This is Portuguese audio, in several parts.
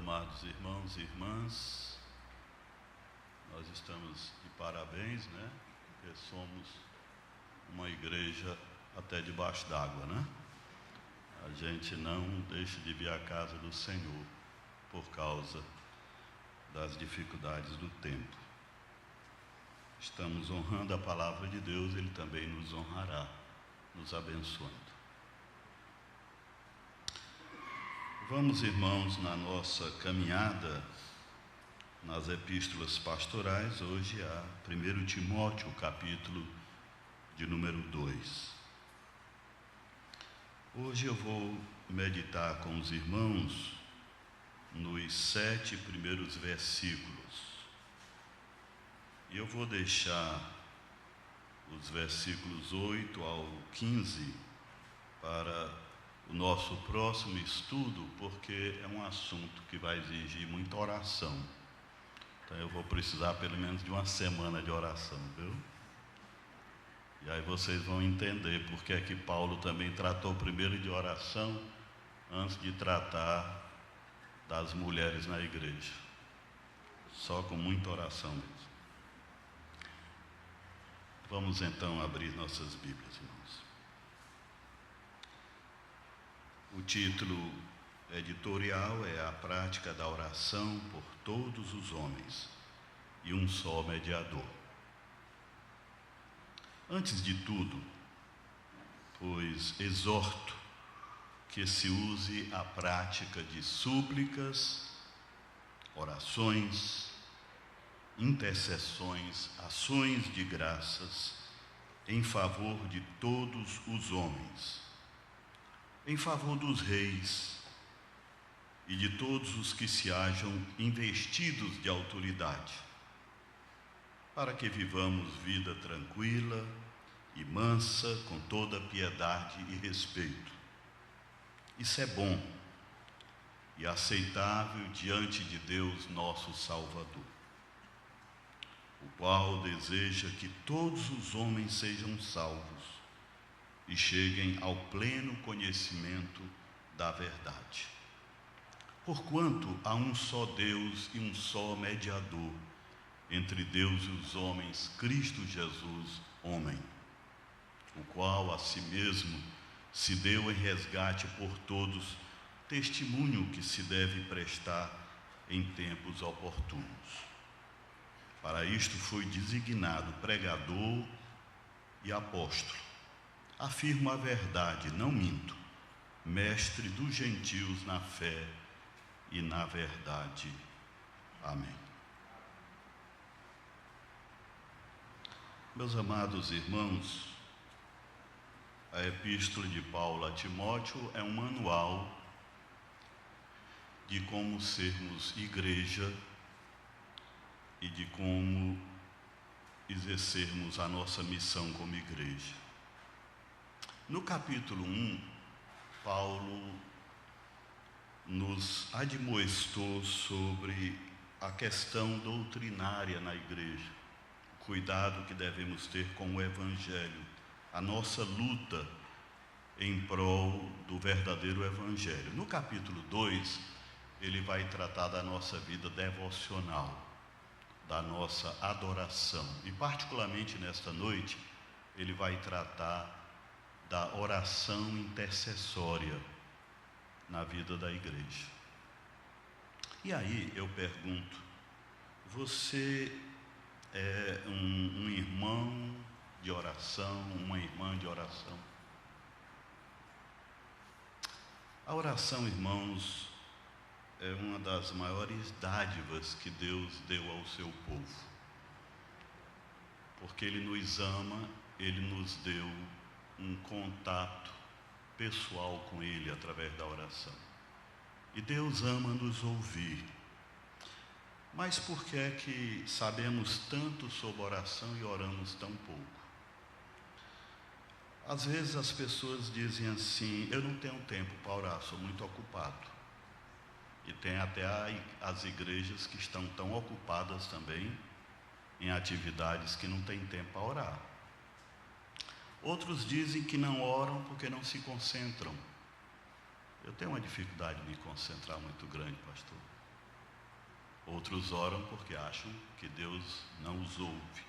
amados irmãos e irmãs, nós estamos de parabéns, né? Porque somos uma igreja até debaixo d'água, né? A gente não deixa de vir à casa do Senhor por causa das dificuldades do tempo. Estamos honrando a palavra de Deus, Ele também nos honrará, nos abençoando. Vamos, irmãos, na nossa caminhada nas epístolas pastorais, hoje a 1 Timóteo, capítulo de número 2. Hoje eu vou meditar com os irmãos nos 7 primeiros versículos. E eu vou deixar os versículos 8 ao 15 para o nosso próximo estudo, porque é um assunto que vai exigir muita oração. Então eu vou precisar pelo menos de uma semana de oração, viu? E aí vocês vão entender porque é que Paulo também tratou primeiro de oração antes de tratar das mulheres na igreja. Só com muita oração mesmo. Vamos então abrir nossas Bíblias, irmãos. O título editorial é A Prática da Oração por Todos os Homens e um só mediador. Antes de tudo, pois exorto que se use a prática de súplicas, orações, intercessões, ações de graças em favor de todos os homens, em favor dos reis e de todos os que se acham investidos de autoridade, para que vivamos vida tranquila e mansa, com toda piedade e respeito. Isso é bom e aceitável diante de Deus, nosso Salvador, o qual deseja que todos os homens sejam salvos e cheguem ao pleno conhecimento da verdade. Porquanto há um só Deus e um só mediador entre Deus e os homens, Cristo Jesus, homem, o qual a si mesmo se deu em resgate por todos, testemunho que se deve prestar em tempos oportunos. Para isto foi designado pregador e apóstolo. Afirmo a verdade, não minto, mestre dos gentios na fé e na verdade. Amém. Meus amados irmãos, a epístola de Paulo a Timóteo é um manual de como sermos igreja e de como exercermos a nossa missão como igreja. No capítulo 1, Paulo nos admoestou sobre a questão doutrinária na igreja, o cuidado que devemos ter com o Evangelho, a nossa luta em prol do verdadeiro Evangelho. No capítulo 2, ele vai tratar da nossa vida devocional, da nossa adoração. E particularmente nesta noite, ele vai tratar da oração intercessória na vida da igreja. E aí eu pergunto, você é um irmão de oração, uma irmã de oração? A oração, irmãos, é uma das maiores dádivas que Deus deu ao seu povo, porque Ele nos ama, Ele nos deu um contato pessoal com Ele através da oração. E Deus ama nos ouvir. Mas por que é que sabemos tanto sobre oração e oramos tão pouco? Às vezes as pessoas dizem assim, eu não tenho tempo para orar, sou muito ocupado. E tem até as igrejas que estão tão ocupadas também em atividades que não têm tempo para orar. Outros dizem que não oram porque não se concentram. Eu tenho uma dificuldade de me concentrar muito grande, pastor. Outros oram porque acham que Deus não os ouve.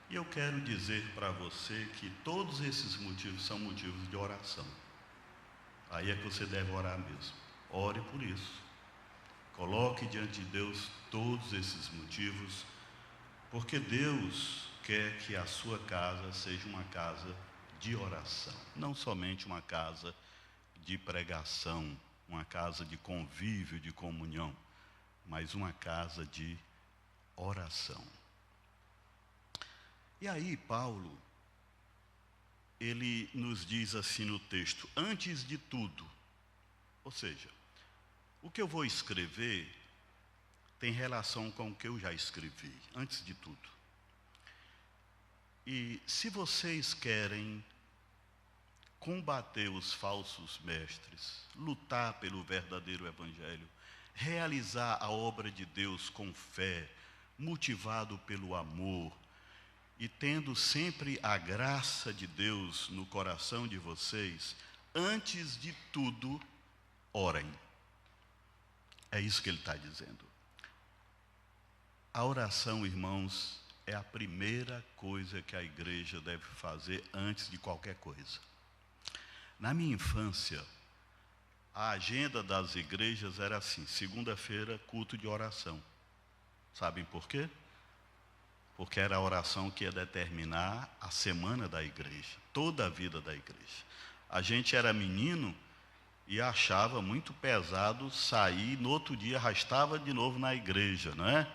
E eu quero dizer para você que todos esses motivos são motivos de oração. Aí é que você deve orar mesmo. Ore por isso. Coloque diante de Deus todos esses motivos, porque Deus quer que a sua casa seja uma casa de oração, não somente uma casa de pregação, uma casa de convívio, de comunhão, mas uma casa de oração. E aí Paulo, ele nos diz assim no texto, antes de tudo, ou seja, o que eu vou escrever tem relação com o que eu já escrevi, antes de tudo. E se vocês querem combater os falsos mestres, lutar pelo verdadeiro evangelho, realizar a obra de Deus com fé, motivado pelo amor, e tendo sempre a graça de Deus no coração de vocês, antes de tudo, orem. É isso que ele está dizendo. A oração, irmãos, é a primeira coisa que a igreja deve fazer antes de qualquer coisa. Na minha infância, a agenda das igrejas era assim, segunda-feira, culto de oração. Sabem por quê? Porque era a oração que ia determinar a semana da igreja, toda a vida da igreja. A gente era menino e achava muito pesado sair, no outro dia arrastava de novo na igreja, não é?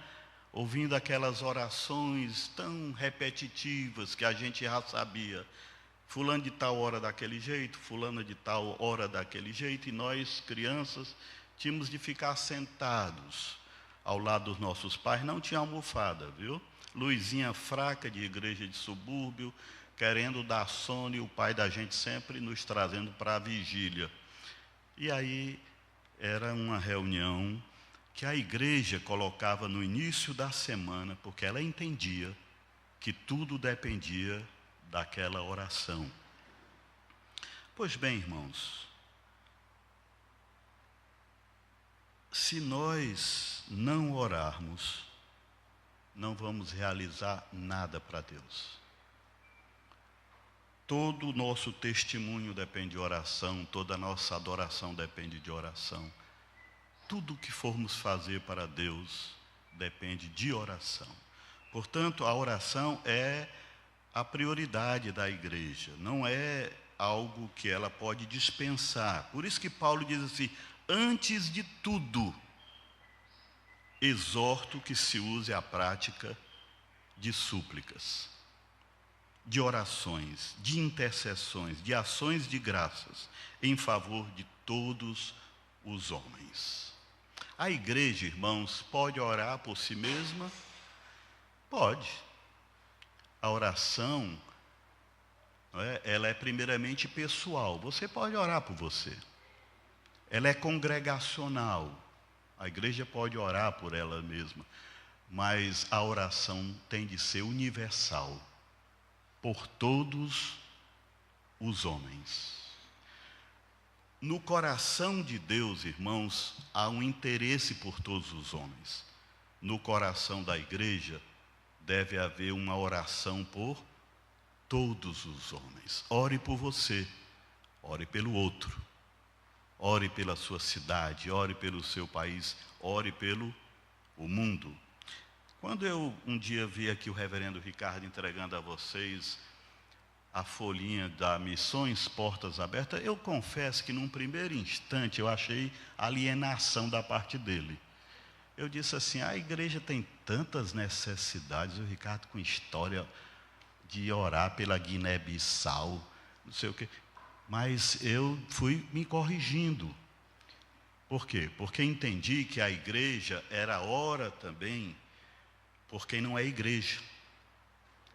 Ouvindo aquelas orações tão repetitivas que a gente já sabia. Fulano de tal hora daquele jeito, fulano de tal hora daquele jeito, e nós, crianças, tínhamos de ficar sentados ao lado dos nossos pais, não tinha almofada, viu? Luzinha fraca de igreja de subúrbio, querendo dar sono, e o pai da gente sempre nos trazendo para a vigília. E aí era uma reunião que a igreja colocava no início da semana, porque ela entendia que tudo dependia daquela oração. Pois bem, irmãos, se nós não orarmos, não vamos realizar nada para Deus. Todo o nosso testemunho depende de oração, toda a nossa adoração depende de oração. Tudo o que formos fazer para Deus depende de oração. Portanto, a oração é a prioridade da igreja, não é algo que ela pode dispensar. Por isso que Paulo diz assim, antes de tudo, exorto que se use a prática de súplicas, de orações, de intercessões, de ações de graças, em favor de todos os homens. A igreja, irmãos, pode orar por si mesma? Pode. A oração, ela é primeiramente pessoal. Você pode orar por você. Ela é congregacional. A igreja pode orar por ela mesma. Mas a oração tem de ser universal. Por todos os homens. No coração de Deus, irmãos, há um interesse por todos os homens. No coração da igreja, deve haver uma oração por todos os homens. Ore por você, ore pelo outro, ore pela sua cidade, ore pelo seu país, ore pelo o mundo. Quando eu um dia vi aqui o reverendo Ricardo entregando a vocês a folhinha da Missões Portas Abertas, eu confesso que num primeiro instante eu achei alienação da parte dele. Eu disse assim, a igreja tem tantas necessidades, o Ricardo com história de orar pela Guiné-Bissau, não sei o quê. Mas eu fui me corrigindo. Por quê? Porque entendi que a igreja era ora também por quem não é igreja.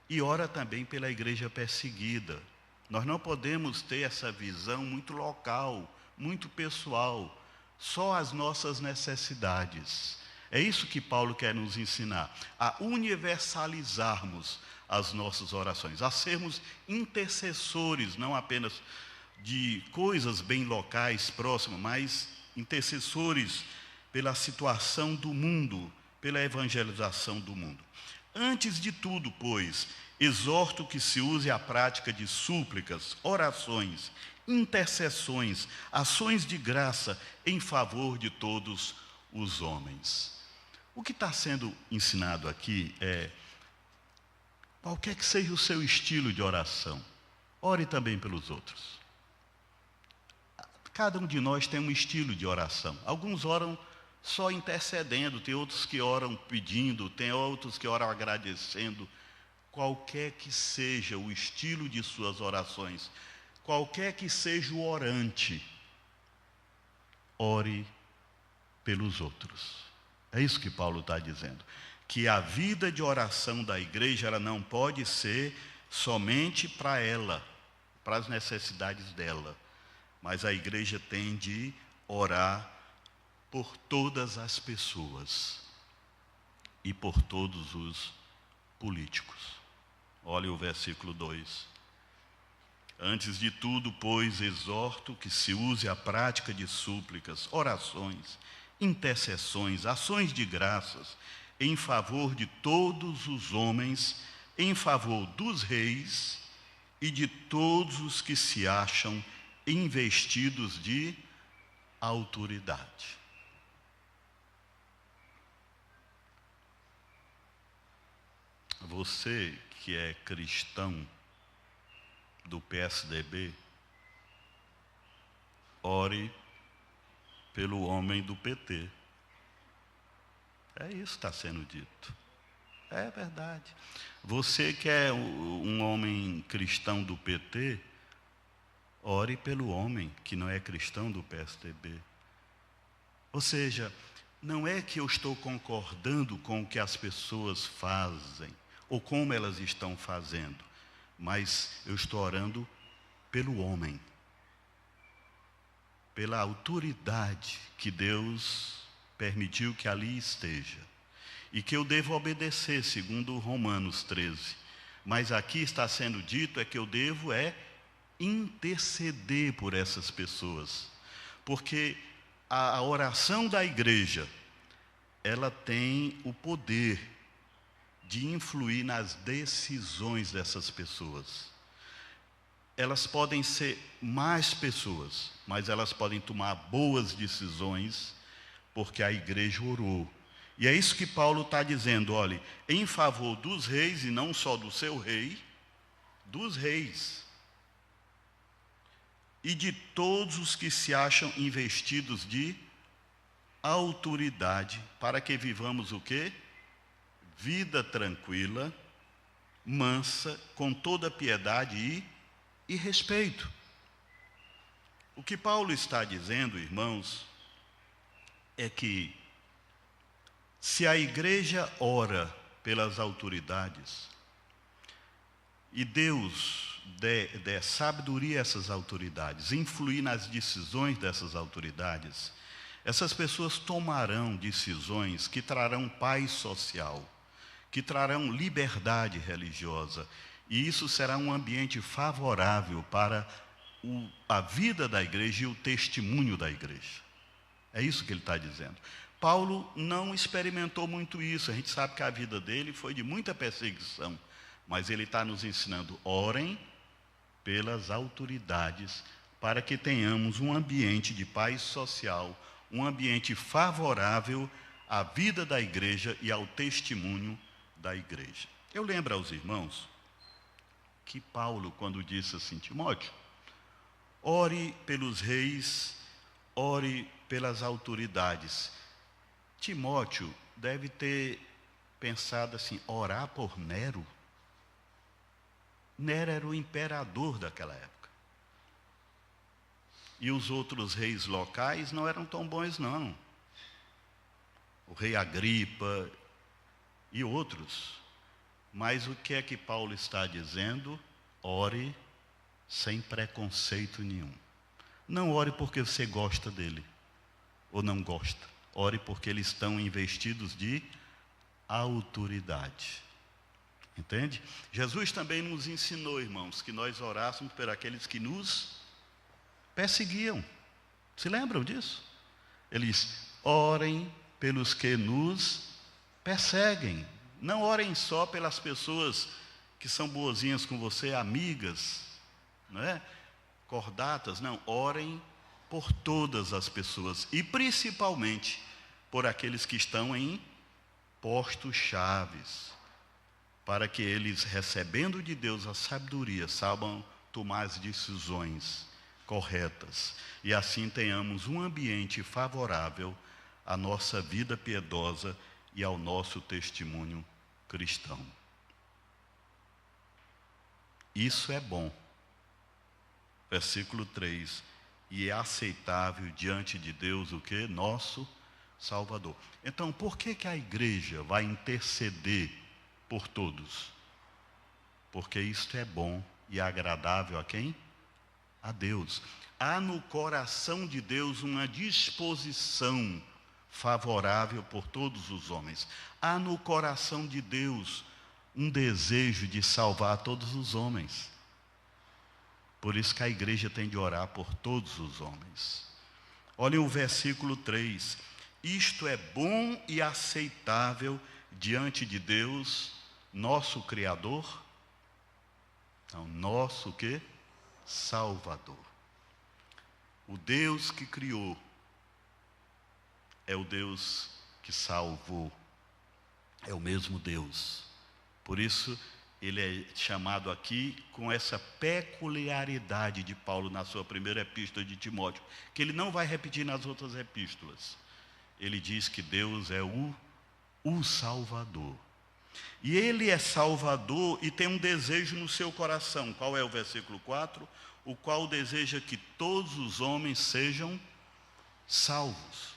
E ora também pela igreja perseguida. Nós não podemos ter essa visão muito local, muito pessoal, só as nossas necessidades. É isso que Paulo quer nos ensinar, a universalizarmos as nossas orações, a sermos intercessores, não apenas de coisas bem locais, próximas, mas intercessores pela situação do mundo, pela evangelização do mundo. Antes de tudo, pois, exorto que se use a prática de súplicas, orações, intercessões, ações de graça em favor de todos os homens. O que está sendo ensinado aqui é, qualquer que seja o seu estilo de oração, ore também pelos outros. Cada um de nós tem um estilo de oração. Alguns oram só intercedendo, tem outros que oram pedindo, tem outros que oram agradecendo. Qualquer que seja o estilo de suas orações, qualquer que seja o orante, ore pelos outros. É isso que Paulo está dizendo. Que a vida de oração da igreja, ela não pode ser somente para ela, para as necessidades dela. Mas a igreja tem de orar por todas as pessoas e por todos os políticos. Olha o versículo 2. Antes de tudo, pois, exorto que se use a prática de súplicas, orações, intercessões, ações de graças, em favor de todos os homens, em favor dos reis e de todos os que se acham investidos de autoridade. Você que é cristão do PSDB, ore pelo homem do PT. É isso que está sendo dito. É verdade. Você que é um homem cristão do PT, ore pelo homem que não é cristão do PSDB. Ou seja, não é que eu estou concordando com o que as pessoas fazem, ou como elas estão fazendo, mas eu estou orando pelo homem, pela autoridade que Deus permitiu que ali esteja, e que eu devo obedecer, segundo Romanos 13. Mas aqui está sendo dito que eu devo interceder por essas pessoas, porque a oração da igreja, ela tem o poder de influir nas decisões dessas pessoas. Elas podem ser mais pessoas, mas elas podem tomar boas decisões, porque a igreja orou. E é isso que Paulo está dizendo, olhe, em favor dos reis, e não só do seu rei, dos reis, e de todos os que se acham investidos de autoridade, para que vivamos o quê? Vida tranquila, mansa, com toda piedade e respeito. O que Paulo está dizendo, irmãos, é que se a igreja ora pelas autoridades, e Deus der sabedoria a essas autoridades, influir nas decisões dessas autoridades, essas pessoas tomarão decisões que trarão paz social, que trarão liberdade religiosa, e isso será um ambiente favorável para a vida da igreja e o testemunho da igreja. É isso que ele está dizendo. Paulo não experimentou muito isso, a gente sabe que a vida dele foi de muita perseguição, mas ele está nos ensinando, orem pelas autoridades, para que tenhamos um ambiente de paz social, um ambiente favorável à vida da igreja e ao testemunho da igreja. Eu lembro aos irmãos que Paulo, quando disse assim, Timóteo, ore pelos reis, ore pelas autoridades. Timóteo deve ter pensado assim, orar por Nero? Nero era o imperador daquela época. E os outros reis locais não eram tão bons, não. O rei Agripa e outros. Mas o que é que Paulo está dizendo? Ore sem preconceito nenhum. Não ore porque você gosta dele, ou não gosta. Ore porque eles estão investidos de autoridade. Entende? Jesus também nos ensinou, irmãos, que nós orássemos por aqueles que nos perseguiam. Se lembram disso? Ele diz, orem pelos que nos perseguem. Não orem só pelas pessoas que são boazinhas com você, amigas, não é? Cordatas, não. Orem por todas as pessoas e principalmente por aqueles que estão em postos chaves, para que eles, recebendo de Deus a sabedoria, saibam tomar as decisões corretas e assim tenhamos um ambiente favorável à nossa vida piedosa e ao nosso testemunho cristão. Isso é bom. Versículo 3. E é aceitável diante de Deus o que? Nosso Salvador. Então, por que a igreja vai interceder por todos? Porque isto é bom e agradável a quem? A Deus. Há no coração de Deus uma disposição favorável por todos os homens. Há no coração de Deus um desejo de salvar todos os homens. Por isso que a igreja tem de orar por todos os homens. Olhem o versículo 3. Isto é bom e aceitável diante de Deus, nosso Criador. Então, nosso o quê? Salvador. O Deus que criou é o Deus que salvou. É o mesmo Deus. Por isso, ele é chamado aqui com essa peculiaridade de Paulo na sua primeira epístola de Timóteo, que ele não vai repetir nas outras epístolas. Ele diz que Deus é o Salvador. E ele é Salvador e tem um desejo no seu coração. Qual é o versículo 4? O qual deseja que todos os homens sejam salvos.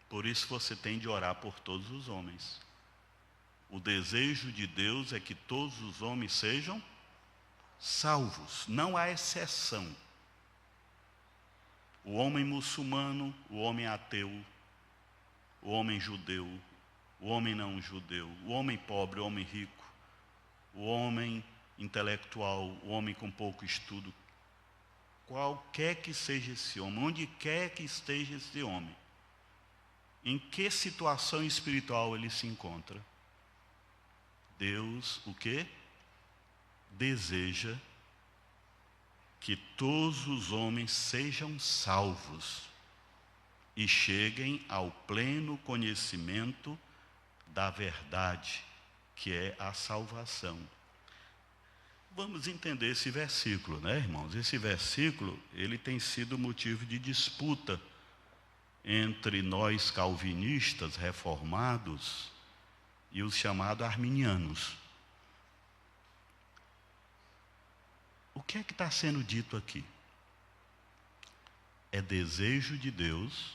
Por isso você tem de orar por todos os homens. O desejo de Deus é que todos os homens sejam salvos. Não há exceção. O homem muçulmano, o homem ateu, o homem judeu, o homem não judeu, o homem pobre, o homem rico, o homem intelectual, o homem com pouco estudo, qualquer que seja esse homem, onde quer que esteja esse homem, em que situação espiritual ele se encontra, Deus, o quê? Deseja que todos os homens sejam salvos e cheguem ao pleno conhecimento da verdade, que é a salvação. Vamos entender esse versículo, né, irmãos? Esse versículo, ele tem sido motivo de disputa entre nós calvinistas reformados e os chamados arminianos. O que é que está sendo dito aqui? É desejo de Deus,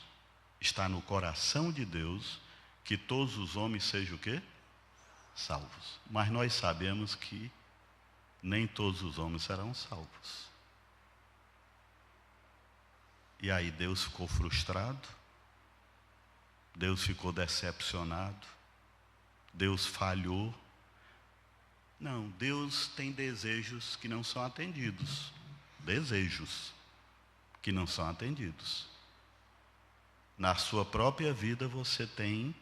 está no coração de Deus, que todos os homens sejam o quê? Salvos. Mas nós sabemos que nem todos os homens serão salvos. E aí Deus ficou frustrado, Deus ficou decepcionado, Deus falhou. Não, Deus tem desejos que não são atendidos. Desejos que não são atendidos. Na sua própria vida você tem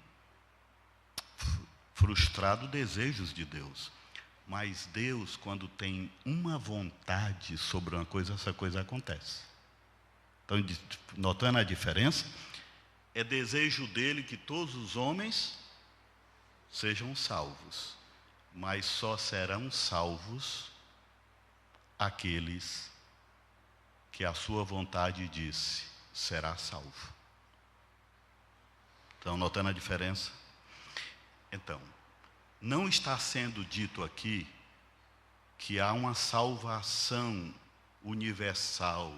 frustrado desejos de Deus. Mas Deus, quando tem uma vontade sobre uma coisa, essa coisa acontece. Então, notando a diferença, é desejo dele que todos os homens sejam salvos. Mas só serão salvos aqueles que a sua vontade disse, será salvo. Estão notando a diferença? Então, não está sendo dito aqui que há uma salvação universal.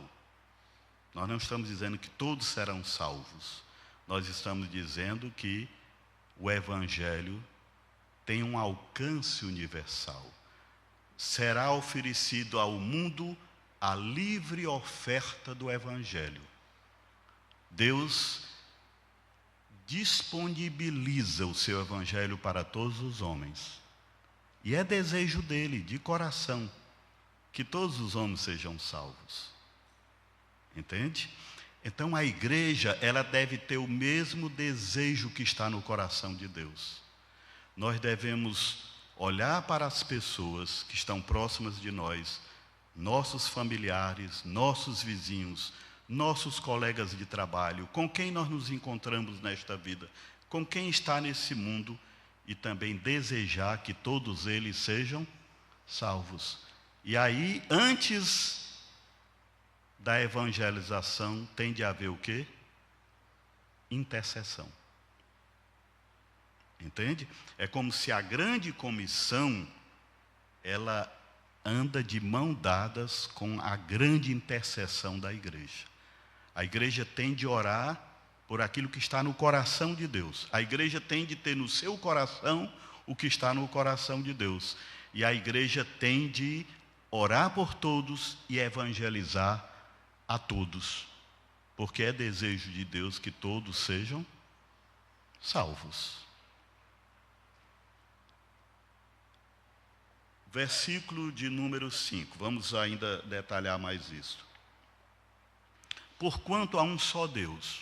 Nós não estamos dizendo que todos serão salvos. Nós estamos dizendo que o Evangelho tem um alcance universal. Será oferecido ao mundo a livre oferta do Evangelho. Deus disponibiliza o seu Evangelho para todos os homens. E é desejo dele, de coração, que todos os homens sejam salvos. Entende? Então a igreja, ela deve ter o mesmo desejo que está no coração de Deus. Nós devemos olhar para as pessoas que estão próximas de nós, nossos familiares, nossos vizinhos, nossos colegas de trabalho, com quem nós nos encontramos nesta vida, com quem está nesse mundo, e também desejar que todos eles sejam salvos. E aí, antes da evangelização, tem de haver o quê? Intercessão. Entende? É como se a grande comissão, ela anda de mão dadas com a grande intercessão da igreja. A igreja tem de orar por aquilo que está no coração de Deus. A igreja tem de ter no seu coração o que está no coração de Deus. E a igreja tem de orar por todos e evangelizar a todos. Porque é desejo de Deus que todos sejam salvos. Versículo de número 5. Vamos ainda detalhar mais isso. Porquanto há um só Deus.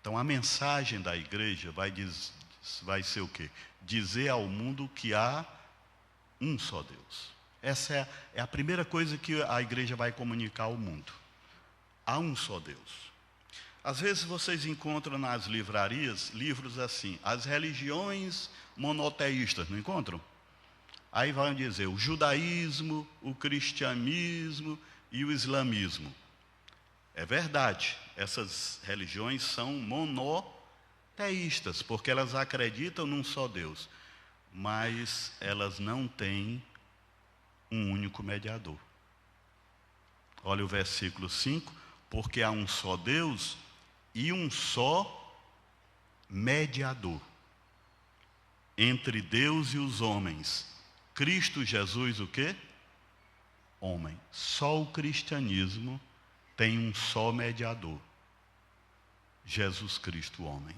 Então a mensagem da igreja vai ser o quê? Dizer ao mundo que há um só Deus. Essa é a primeira coisa que a igreja vai comunicar ao mundo. Há um só Deus. Às vezes vocês encontram nas livrarias livros assim, as religiões monoteístas, não encontram? Aí vão dizer o judaísmo, o cristianismo e o islamismo. É verdade, essas religiões são monoteístas, porque elas acreditam num só Deus, mas elas não têm um único mediador. Olha o versículo 5, porque há um só Deus e um só mediador entre Deus e os homens, Cristo Jesus o quê? Homem. Só o cristianismo tem um só mediador, Jesus Cristo, homem.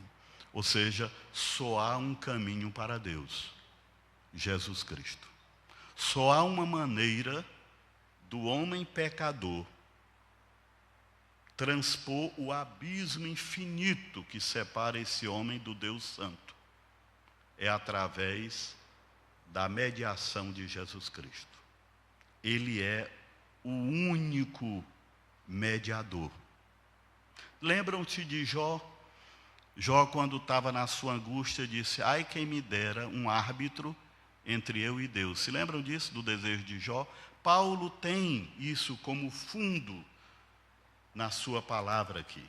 Ou seja, só há um caminho para Deus, Jesus Cristo. Só há uma maneira do homem pecador transpor o abismo infinito que separa esse homem do Deus Santo. É através da mediação de Jesus Cristo. Ele é o único mediador. Lembram-se de Jó? Jó, quando estava na sua angústia, disse: ai, quem me dera um árbitro entre eu e Deus. Se lembram disso, do desejo de Jó? Paulo tem isso como fundo na sua palavra aqui.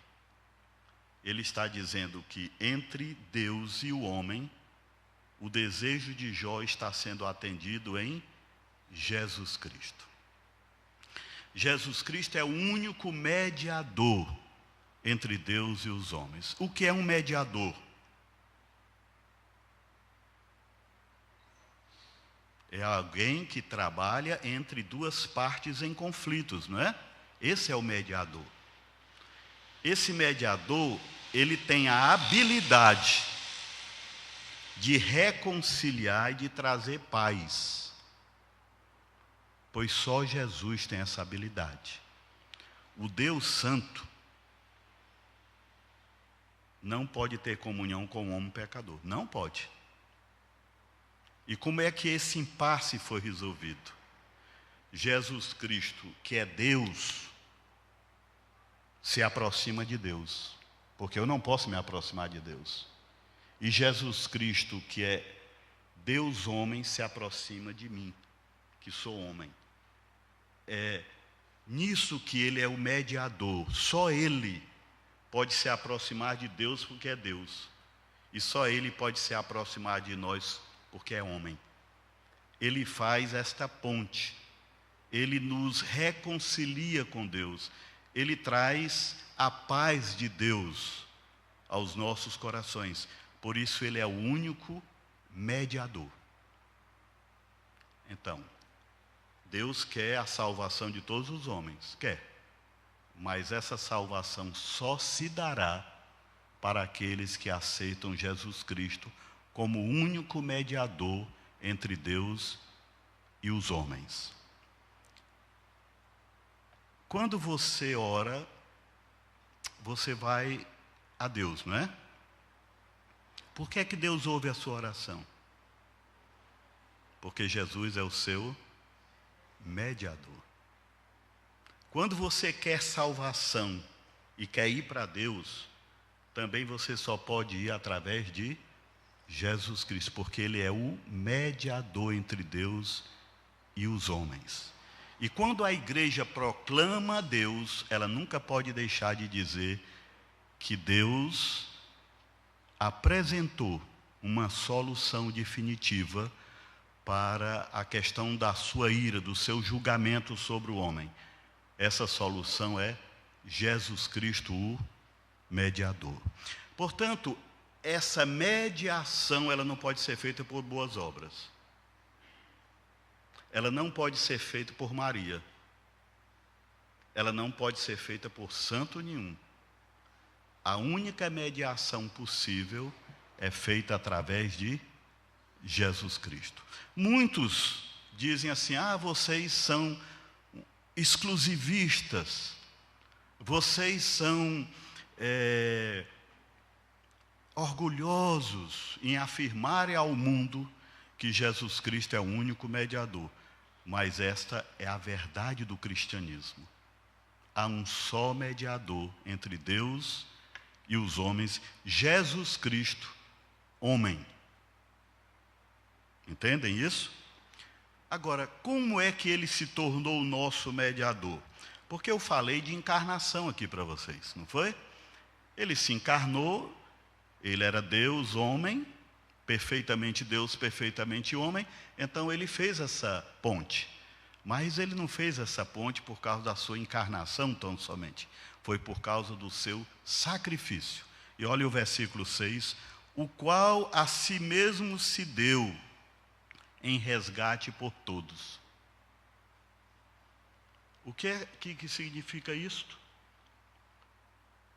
Ele está dizendo que entre Deus e o homem, o desejo de Jó está sendo atendido em Jesus Cristo. Jesus Cristo é o único mediador entre Deus e os homens. O que é um mediador? É alguém que trabalha entre duas partes em conflitos, não é? Esse é o mediador. Esse mediador, ele tem a habilidade de reconciliar e de trazer paz. Pois só Jesus tem essa habilidade. O Deus Santo não pode ter comunhão com o homem pecador. Não pode. E como é que esse impasse foi resolvido? Jesus Cristo, que é Deus, se aproxima de Deus. Porque eu não posso me aproximar de Deus. E Jesus Cristo, que é Deus homem, se aproxima de mim, que sou homem. É nisso que ele é o mediador. Só ele pode se aproximar de Deus porque é Deus. E só ele pode se aproximar de nós porque é homem. Ele faz esta ponte. Ele nos reconcilia com Deus. Ele traz a paz de Deus aos nossos corações. Por isso ele é o único mediador. Então, Deus quer a salvação de todos os homens, quer. Mas essa salvação só se dará para aqueles que aceitam Jesus Cristo como o único mediador entre Deus e os homens. Quando você ora, você vai a Deus, não é? Por que é que Deus ouve a sua oração? Porque Jesus é o seu mediador. Quando você quer salvação e quer ir para Deus, também você só pode ir através de Jesus Cristo, porque Ele é o mediador entre Deus e os homens. E quando a igreja proclama Deus, ela nunca pode deixar de dizer que Deus apresentou uma solução definitiva para a questão da sua ira, do seu julgamento sobre o homem. Essa solução é Jesus Cristo, o mediador. Portanto, essa mediação, ela não pode ser feita por boas obras. Ela não pode ser feita por Maria. Ela não pode ser feita por santo nenhum. A única mediação possível é feita através de Jesus Cristo. Muitos dizem assim: vocês são exclusivistas, vocês são orgulhosos em afirmarem ao mundo que Jesus Cristo é o único mediador. Mas esta é a verdade do cristianismo. Há um só mediador entre Deus e os homens, Jesus Cristo, homem. Entendem isso? Agora, como é que ele se tornou o nosso mediador? Porque eu falei de encarnação aqui para vocês, não foi? Ele se encarnou, ele era Deus, homem, perfeitamente Deus, perfeitamente homem, então ele fez essa ponte. Mas ele não fez essa ponte por causa da sua encarnação tão somente, foi por causa do seu sacrifício. E olha o versículo 6, o qual a si mesmo se deu em resgate por todos. O que significa isto?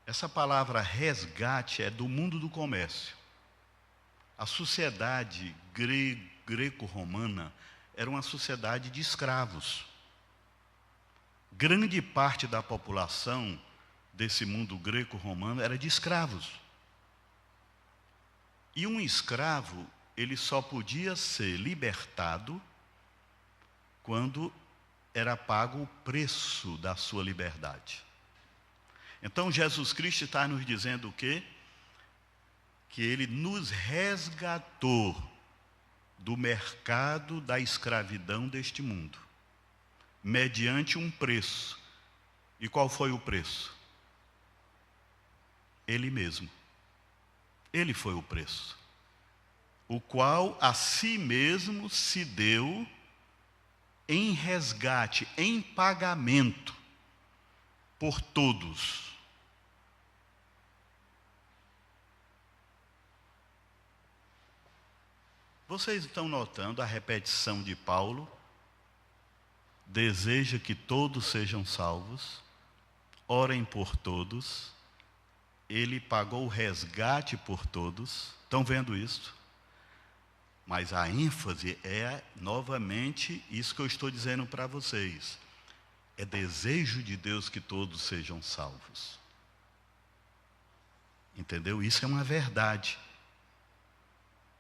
Essa palavra resgate é do mundo do comércio. A sociedade greco-romana era uma sociedade de escravos. Grande parte da população desse mundo greco-romano era de escravos. E um escravo, ele só podia ser libertado quando era pago o preço da sua liberdade. Então Jesus Cristo está nos dizendo o quê? Que Ele nos resgatou do mercado da escravidão deste mundo, mediante um preço. E qual foi o preço? Ele mesmo. Ele foi o preço. O qual a si mesmo se deu em resgate, em pagamento, por todos. Vocês estão notando a repetição de Paulo? Deseja que todos sejam salvos, orem por todos, ele pagou o resgate por todos. Estão vendo isso? Mas a ênfase é, novamente, isso que eu estou dizendo para vocês. É desejo de Deus que todos sejam salvos. Entendeu? Isso é uma verdade.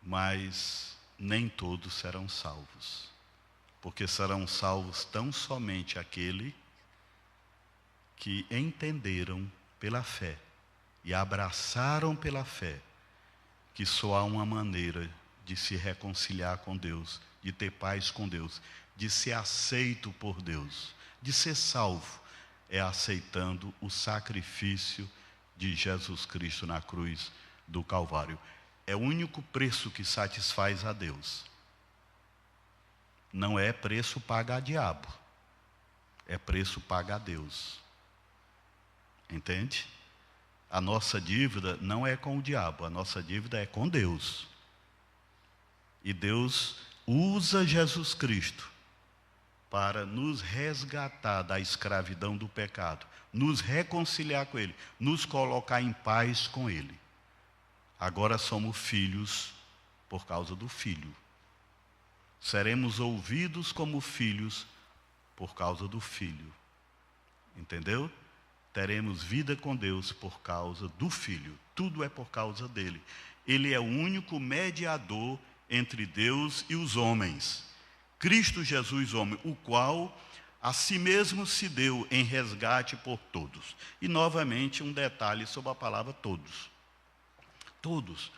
Mas nem todos serão salvos. Porque serão salvos tão somente aquele que entenderam pela fé e abraçaram pela fé que só há uma maneira de se reconciliar com Deus, de ter paz com Deus, de ser aceito por Deus, de ser salvo, é aceitando o sacrifício de Jesus Cristo na cruz do Calvário. É o único preço que satisfaz a Deus. Não é preço pago a diabo, é preço pago a Deus. Entende? A nossa dívida não é com o diabo, a nossa dívida é com Deus. E Deus usa Jesus Cristo para nos resgatar da escravidão do pecado, nos reconciliar com Ele, nos colocar em paz com Ele. Agora somos filhos por causa do Filho. Seremos ouvidos como filhos por causa do Filho. Entendeu? teremos vida com Deus por causa do Filho. Tudo é por causa dele. Ele é o único mediador entre Deus e os homens. Cristo Jesus, homem, o qual a si mesmo se deu em resgate por todos. E novamente um detalhe sobre a palavra todos. Todos.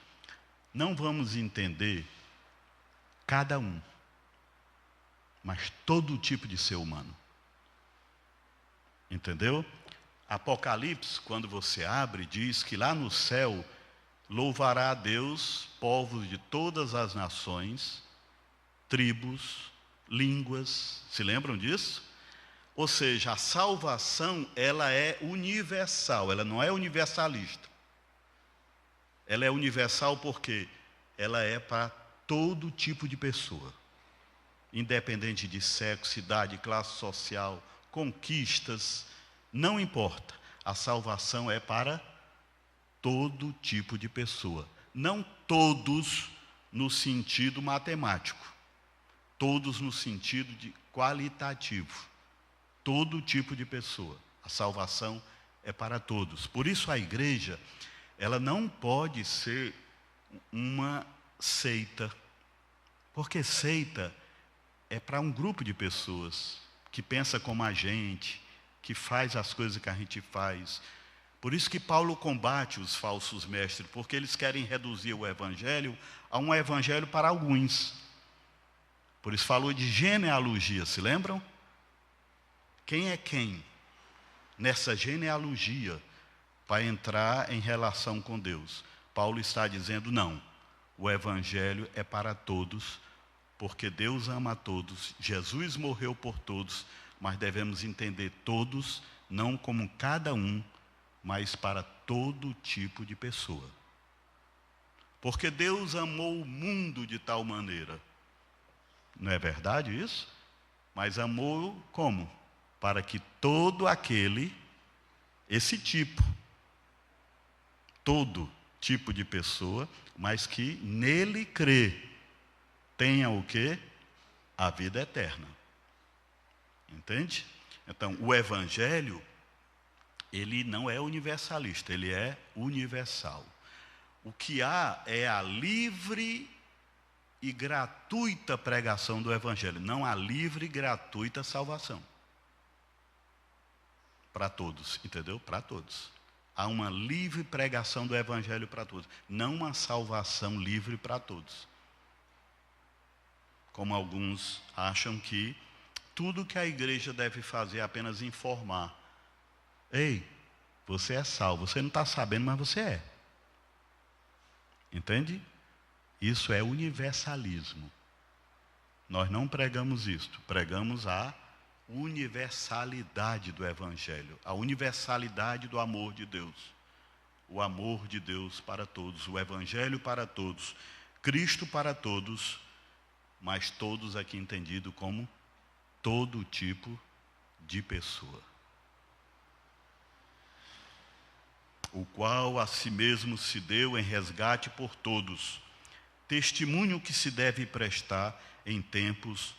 Não vamos entender cada um, mas todo tipo de ser humano. Entendeu? Apocalipse, quando você abre, diz que lá no céu louvará a Deus povos de todas as nações, tribos, línguas. Se lembram disso? Ou seja, a salvação, ela é universal, ela não é universalista. Ela é universal porque ela é para todo tipo de pessoa, independente de sexo, idade, classe social, conquistas, não importa. A salvação é para todo tipo de pessoa. Não todos no sentido matemático, todos no sentido de qualitativo. Todo tipo de pessoa. A salvação é para todos. Por isso a igreja, ela não pode ser uma seita, porque seita é para um grupo de pessoas que pensa como a gente, que faz as coisas que a gente faz. Por isso que Paulo combate os falsos mestres, porque eles querem reduzir o evangelho a um evangelho para alguns. Por isso falou de genealogia, se lembram? Quem é quem nessa genealogia para entrar em relação com Deus? Paulo está dizendo não, o evangelho é para todos, porque Deus ama a todos, Jesus morreu por todos, mas devemos entender todos, não como cada um, mas para todo tipo de pessoa. Porque Deus amou o mundo de tal maneira. Não é verdade isso? Mas amou como? Para que todo aquele, esse tipo, todo tipo de pessoa, mas que nele crê, tenha o quê? A vida eterna. Entende? Então, o evangelho, ele não é universalista, ele é universal. O que há é a livre e gratuita pregação do evangelho, não a livre e gratuita salvação. Para todos, entendeu? Para todos. Há uma livre pregação do evangelho para todos, não uma salvação livre para todos. Como alguns acham que tudo que a igreja deve fazer é apenas informar. Ei, você é salvo, você não está sabendo, mas você é. Entende? Isso é universalismo. Nós não pregamos isto, pregamos a universalidade do evangelho, a universalidade do amor de Deus. O amor de Deus para todos, o evangelho para todos, Cristo para todos, mas todos aqui entendido como todo tipo de pessoa. O qual a si mesmo se deu em resgate por todos, testemunho que se deve prestar em tempos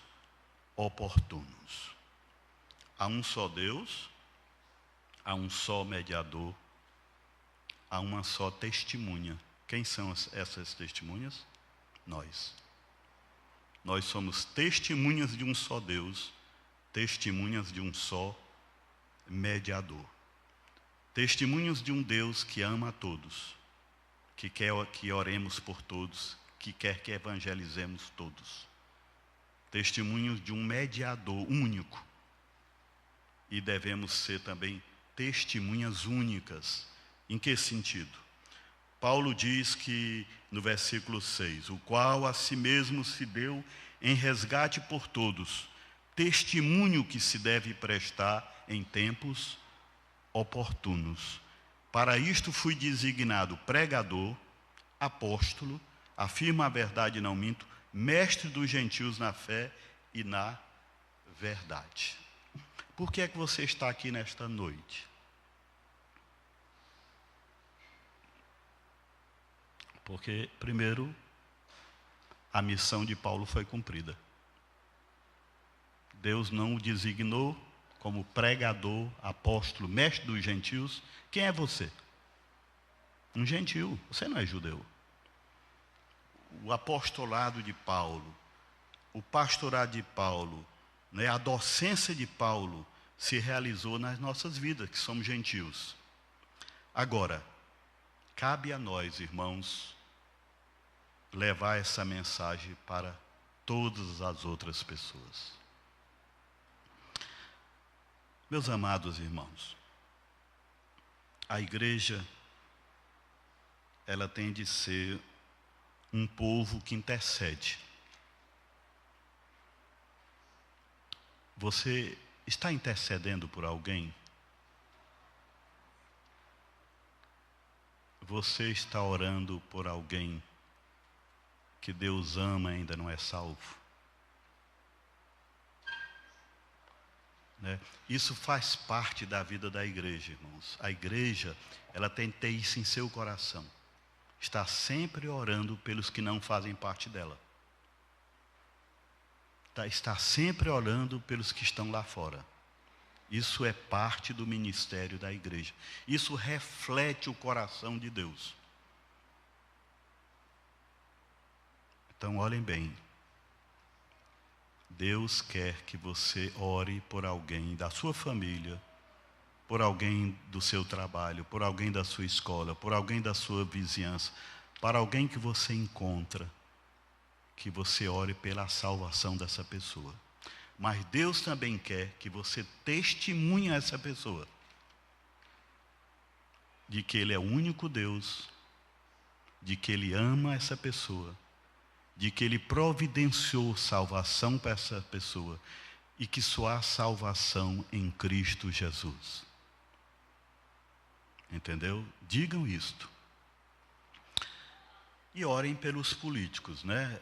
oportunos. Há um só Deus, há um só mediador, há uma só testemunha. Quem são essas testemunhas? Nós. Nós somos testemunhas de um só Deus, testemunhas de um só mediador. Testemunhos de um Deus que ama a todos, que quer que oremos por todos, que quer que evangelizemos todos. Testemunhos de um mediador único. E devemos ser também testemunhas únicas. Em que sentido? Paulo diz que, no versículo 6, o qual a si mesmo se deu em resgate por todos, testemunho que se deve prestar em tempos oportunos. Para isto fui designado pregador, apóstolo, afirmo a verdade e não minto, mestre dos gentios na fé e na verdade. Por que é que você está aqui nesta noite? Porque, primeiro, a missão de Paulo foi cumprida. Deus não o designou como pregador, apóstolo, mestre dos gentios, quem é você? Um gentil, você não é judeu. O apostolado de Paulo, o pastorado de Paulo, né, a docência de Paulo se realizou nas nossas vidas, que somos gentios. Agora, cabe a nós, irmãos, levar essa mensagem para todas as outras pessoas. Meus amados irmãos, a igreja, ela tem de ser um povo que intercede. Você está intercedendo por alguém? Você está orando por alguém que Deus ama e ainda não é salvo? Né? Isso faz parte da vida da igreja, irmãos. A igreja, ela tem que ter isso em seu coração. Está sempre orando pelos que não fazem parte dela. Está sempre orando pelos que estão lá fora. Isso é parte do ministério da igreja. Isso reflete o coração de Deus. Então, olhem bem. Deus quer que você ore por alguém da sua família, por alguém do seu trabalho, por alguém da sua escola, por alguém da sua vizinhança, para alguém que você encontra, que você ore pela salvação dessa pessoa. Mas Deus também quer que você testemunhe a essa pessoa de que Ele é o único Deus, de que Ele ama essa pessoa, de que Ele providenciou salvação para essa pessoa e que só há salvação em Cristo Jesus. Entendeu? Digam isto. E orem pelos políticos, né?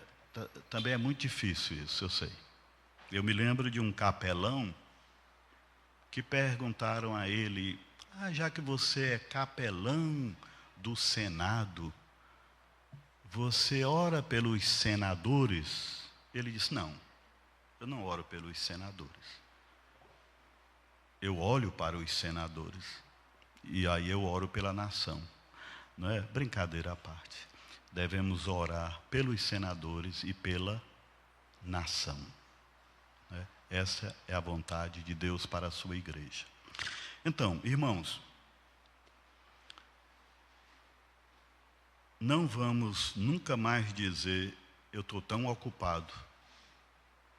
Também é muito difícil isso, eu sei. Eu me lembro de um capelão que perguntaram a ele: já que você é capelão do Senado, você ora pelos senadores? Ele disse: não, eu não oro pelos senadores. Eu olho para os senadores e aí eu oro pela nação. Não é? Brincadeira à parte. Devemos orar pelos senadores e pela nação. Né? Essa é a vontade de Deus para a sua igreja. Então, irmãos, não vamos nunca mais dizer: eu estou tão ocupado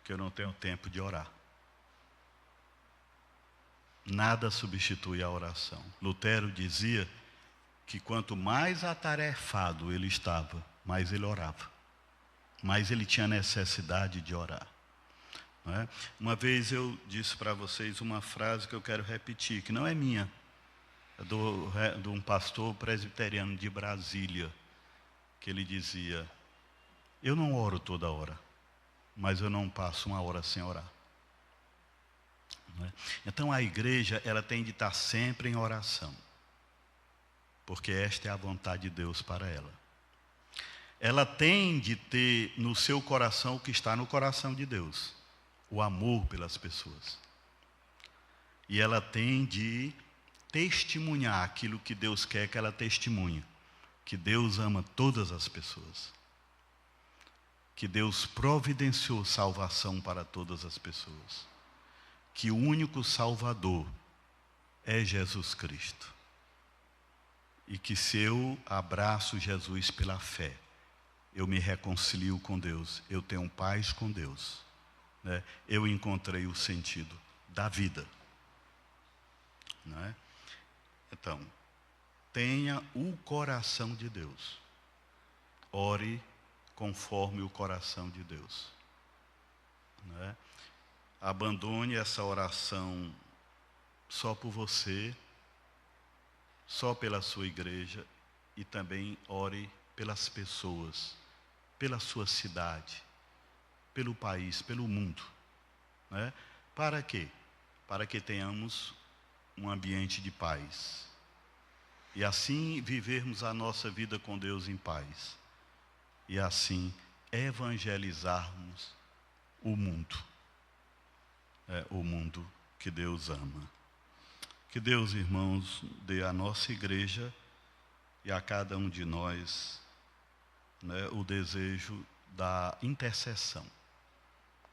que eu não tenho tempo de orar. Nada substitui a oração. Lutero dizia que quanto mais atarefado ele estava, mais ele orava, mais ele tinha necessidade de orar. Não é? Uma vez eu disse para vocês uma frase que eu quero repetir, que não é minha, é de um pastor presbiteriano de Brasília, que ele dizia: eu não oro toda hora, mas eu não passo uma hora sem orar. Não é? Então a igreja, ela tem de estar sempre em oração, porque esta é a vontade de Deus para ela. Ela tem de ter no seu coração o que está no coração de Deus, o amor pelas pessoas. E ela tem de testemunhar aquilo que Deus quer que ela testemunhe, que Deus ama todas as pessoas, que Deus providenciou salvação para todas as pessoas, que o único Salvador é Jesus Cristo. E que se eu abraço Jesus pela fé, eu me reconcilio com Deus, eu tenho paz com Deus, né? Eu encontrei o sentido da vida. Não é? Então, tenha o coração de Deus. Ore conforme o coração de Deus. Não é? Abandone essa oração só por você, só pela sua igreja, e também ore pelas pessoas, pela sua cidade, pelo país, pelo mundo. Né? Para quê? Para que tenhamos um ambiente de paz. E assim vivermos a nossa vida com Deus em paz. E assim evangelizarmos o mundo. O mundo que Deus ama. Que Deus, irmãos, dê à nossa igreja e a cada um de nós, né, o desejo da intercessão.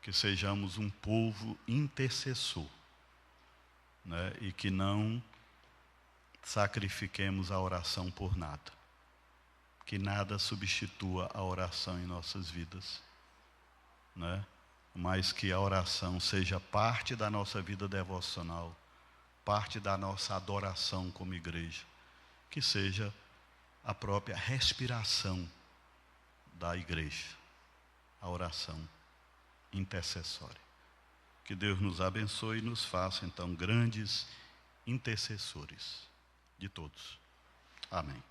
Que sejamos um povo intercessor, né, e que não sacrifiquemos a oração por nada. Que nada substitua a oração em nossas vidas, né? Mas que a oração seja parte da nossa vida devocional, parte da nossa adoração como igreja, que seja a própria respiração da igreja, a oração intercessória. Que Deus nos abençoe e nos faça, então, grandes intercessores de todos. Amém.